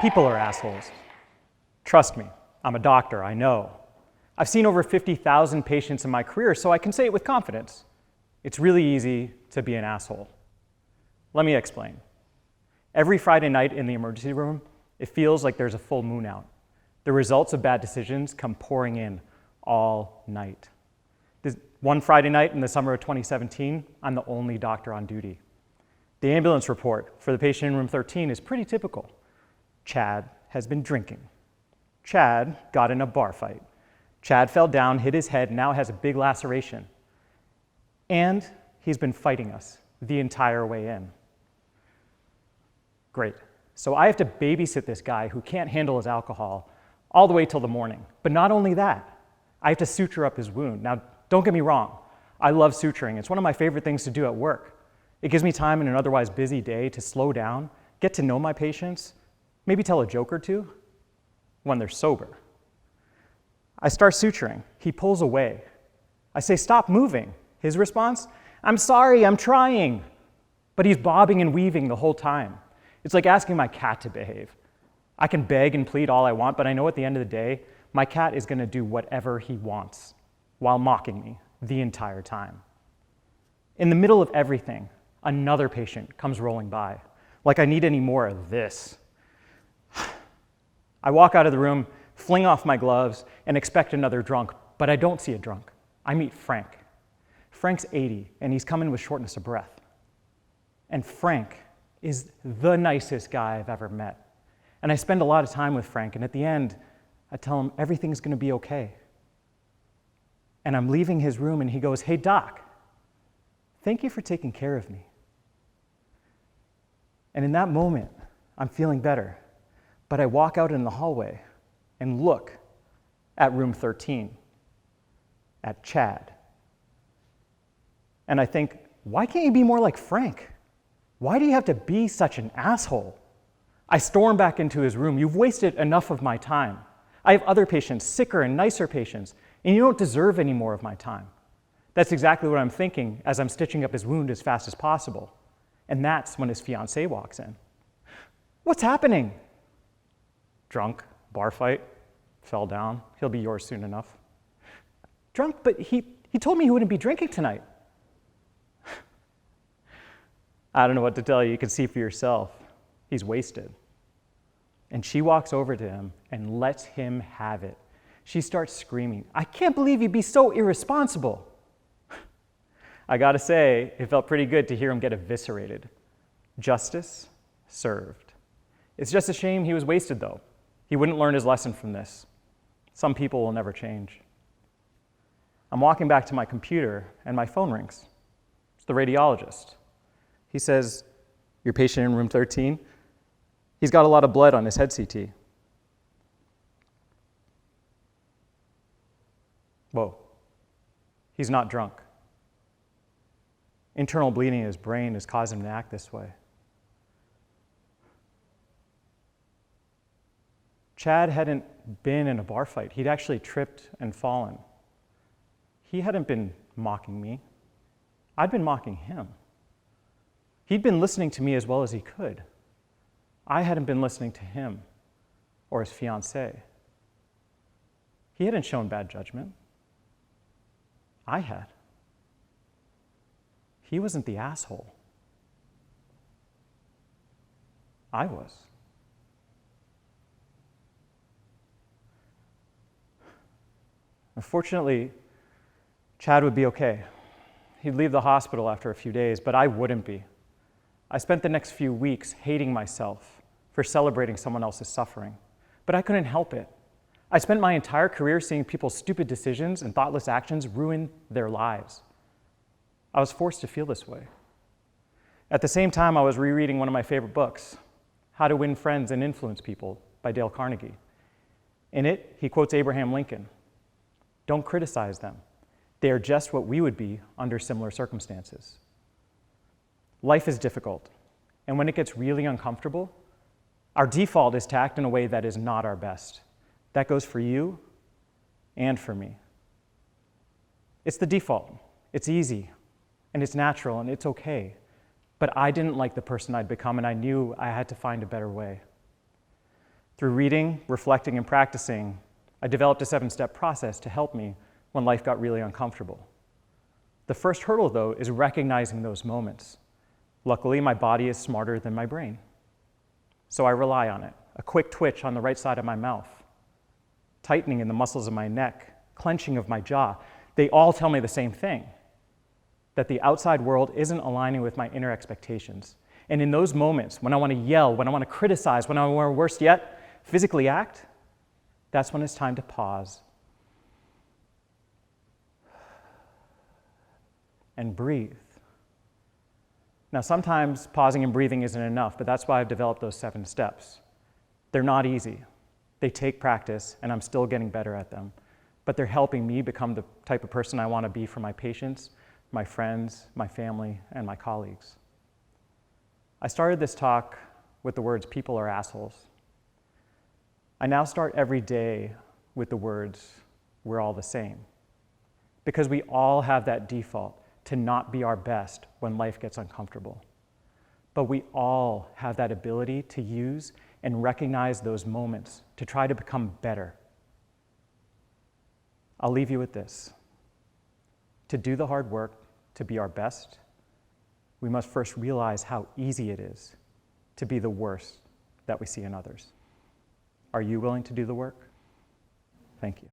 People are assholes. Trust me, I'm a doctor, I know. I've seen over 50,000 patients in my career, so I can say it with confidence. It's really easy to be an asshole. Let me explain. Every Friday night in the emergency room, it feels like there's a full moon out. The results of bad decisions come pouring in all night. One Friday night in the summer of 2017, I'm the only doctor on duty. The ambulance report for the patient in room 13 is pretty typical. Chad has been drinking. Chad got in a bar fight. Chad fell down, hit his head, now has a big laceration. And he's been fighting us the entire way in. Great. So I have to babysit this guy who can't handle his alcohol all the way till the morning. But not only that, I have to suture up his wound. Now, don't get me wrong. I love suturing. It's one of my favorite things to do at work. It gives me time in an otherwise busy day to slow down, get to know my patients, maybe tell a joke or two when they're sober. I start suturing. He pulls away. I say, "Stop moving." His response, "I'm sorry, I'm trying." But he's bobbing and weaving the whole time. It's like asking my cat to behave. I can beg and plead all I want, but I know at the end of the day, my cat is going to do whatever he wants while mocking me the entire time. In the middle of everything, another patient comes rolling by, like I need any more of this. I walk out of the room, fling off my gloves, and expect another drunk, but I don't see a drunk. I meet Frank. Frank's 80, and he's coming with shortness of breath. And Frank is the nicest guy I've ever met. And I spend a lot of time with Frank, and at the end, I tell him everything's going to be okay. And I'm leaving his room, and he goes, "Hey, Doc, thank you for taking care of me." And in that moment, I'm feeling better. But I walk out in the hallway and look at room 13, at Chad. And I think, why can't you be more like Frank? Why do you have to be such an asshole? I storm back into his room. "You've wasted enough of my time. I have other patients, sicker and nicer patients, and you don't deserve any more of my time." That's exactly what I'm thinking as I'm stitching up his wound as fast as possible. And that's when his fiancée walks in. "What's happening?" "Drunk, bar fight, fell down. He'll be yours soon enough." "Drunk? But he told me he wouldn't be drinking tonight." I don't know what to tell you. You can see for yourself. He's wasted. And she walks over to him and lets him have it. She starts screaming, "I can't believe you'd be so irresponsible." I gotta say, it felt pretty good to hear him get eviscerated. Justice served. It's just a shame he was wasted, though. He wouldn't learn his lesson from this. Some people will never change. I'm walking back to my computer, and my phone rings. It's the radiologist. He says, "Your patient in room 13, he's got a lot of blood on his head CT." Whoa, he's not drunk. Internal bleeding in his brain has caused him to act this way. Chad hadn't been in a bar fight. He'd actually tripped and fallen. He hadn't been mocking me. I'd been mocking him. He'd been listening to me as well as he could. I hadn't been listening to him or his fiancée. He hadn't shown bad judgment. I had. He wasn't the asshole. I was. Unfortunately, Chad would be okay. He'd leave the hospital after a few days, but I wouldn't be. I spent the next few weeks hating myself for celebrating someone else's suffering, but I couldn't help it. I spent my entire career seeing people's stupid decisions and thoughtless actions ruin their lives. I was forced to feel this way. At the same time, I was rereading one of my favorite books, How to Win Friends and Influence People by Dale Carnegie. In it, he quotes Abraham Lincoln. "Don't criticize them. They are just what we would be under similar circumstances." Life is difficult, and when it gets really uncomfortable, our default is to act in a way that is not our best. That goes for you and for me. It's the default. It's easy, and it's natural, and it's okay. But I didn't like the person I'd become, and I knew I had to find a better way. Through reading, reflecting, and practicing, I developed a 7-step process to help me when life got really uncomfortable. The first hurdle, though, is recognizing those moments. Luckily, my body is smarter than my brain, so I rely on it. A quick twitch on the right side of my mouth, tightening in the muscles of my neck, clenching of my jaw, they all tell me the same thing, that the outside world isn't aligning with my inner expectations. And in those moments, when I want to yell, when I want to criticize, when I want to, worse yet, physically act, that's when it's time to pause and breathe. Now, sometimes pausing and breathing isn't enough, but that's why I've developed those 7 steps. They're not easy. They take practice, and I'm still getting better at them. But they're helping me become the type of person I want to be for my patients, my friends, my family, and my colleagues. I started this talk with the words, "People are assholes." I now start every day with the words, "We're all the same." Because we all have that default to not be our best when life gets uncomfortable. But we all have that ability to use and recognize those moments to try to become better. I'll leave you with this. To do the hard work, to be our best, we must first realize how easy it is to be the worst that we see in others. Are you willing to do the work? Thank you.